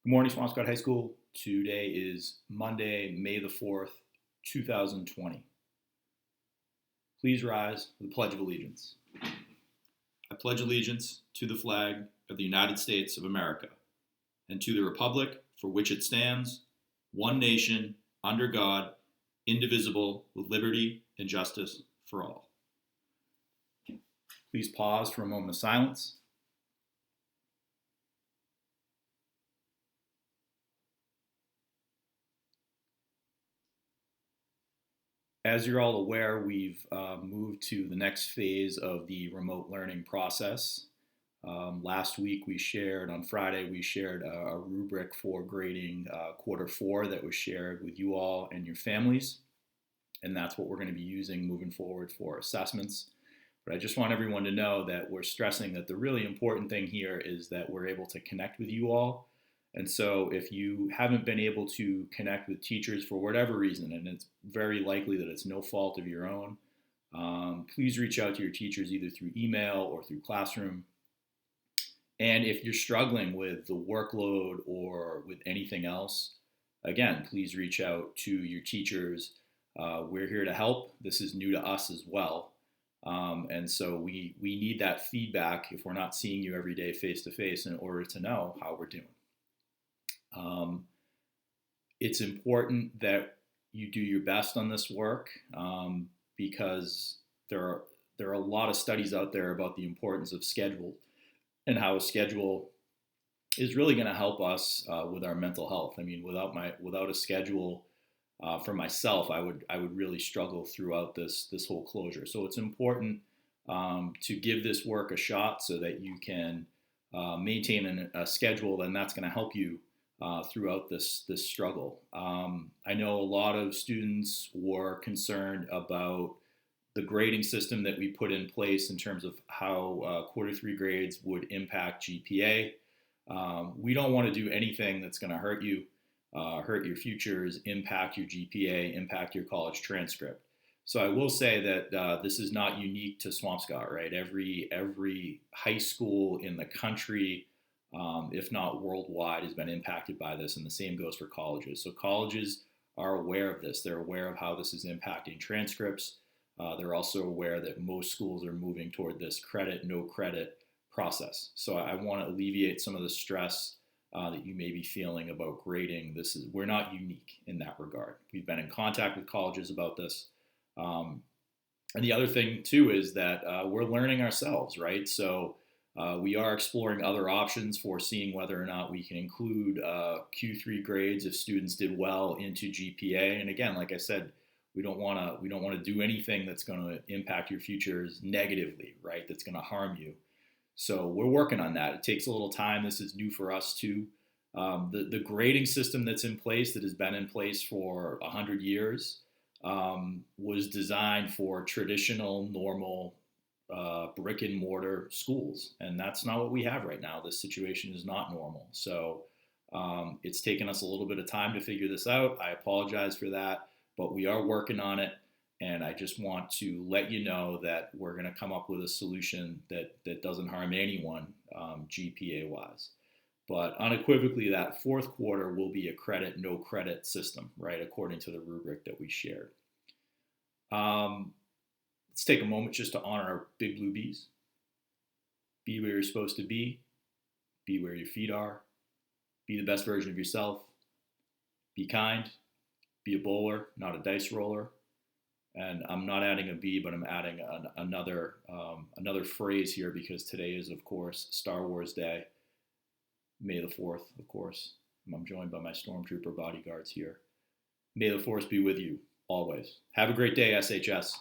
Good morning, Swampscott High School. Today is Monday, May the 4th, 2020. Please rise for the Pledge of Allegiance. I pledge allegiance to the flag of the United States of America and to the republic for which it stands, one nation, under God, indivisible, with liberty and justice for all. Please pause for a moment of silence. As you're all aware, we've moved to the next phase of the remote learning process. Last week on Friday, we shared a rubric for grading quarter four that was shared with you all and your families. And that's what we're going to be using moving forward for assessments. But I just want everyone to know that we're stressing that the really important thing here is that we're able to connect with you all. And so if you haven't been able to connect with teachers for whatever reason, and it's very likely that it's no fault of your own, please reach out to your teachers either through email or through Classroom. And if you're struggling with the workload or with anything else, again, please reach out to your teachers. We're here to help. This is new to us as well. And so we need that feedback if we're not seeing you every day face to face in order to know how we're doing. It's important that you do your best on this work because there are a lot of studies out there about the importance of schedule and how a schedule is really going to help us with our mental health. I mean, without a schedule for myself, I would really struggle throughout this whole closure. So it's important to give this work a shot so that you can maintain a schedule, and that's going to help you throughout this struggle. I know a lot of students were concerned about the grading system that we put in place in terms of how quarter three grades would impact GPA. We don't want to do anything that's going to hurt you, hurt your futures, impact your GPA, impact your college transcript. So I will say that this is not unique to Swampscott, right? Every high school in the country, if not worldwide, has been impacted by this, and the same goes for colleges. So colleges are aware of this. They're aware of how this is impacting transcripts. They're also aware that most schools are moving toward this credit, no credit process. So I want to alleviate some of the stress that you may be feeling about grading. We're not unique in that regard. We've been in contact with colleges about this. And the other thing too is that we're learning ourselves, right? So we are exploring other options for seeing whether or not we can include Q3 grades if students did well into GPA. And again, like I said, we don't want to do anything that's going to impact your futures negatively, right? That's going to harm you. So we're working on that. It takes a little time. This is new for us too. The grading system that's in place, that has been in place for 100 years, was designed for traditional, normal brick and mortar schools, and that's not what we have right now. This situation is not normal. So it's taken us a little bit of time to figure this out. I apologize for that, but we are working on it, and I just want to let you know that we're going to come up with a solution that doesn't harm anyone GPA wise. But unequivocally, that fourth quarter will be a credit, no credit system, right, according to the rubric that we shared. Let's take a moment just to honor our big blue bees. Be where you're supposed to be where your feet are, be the best version of yourself, be kind, be a bowler, not a dice roller. And I'm not adding a B, but I'm adding another phrase here because today is, of course, Star Wars Day, May the 4th, of course. I'm joined by my Stormtrooper bodyguards here. May the Force be with you always. Have a great day, SHS.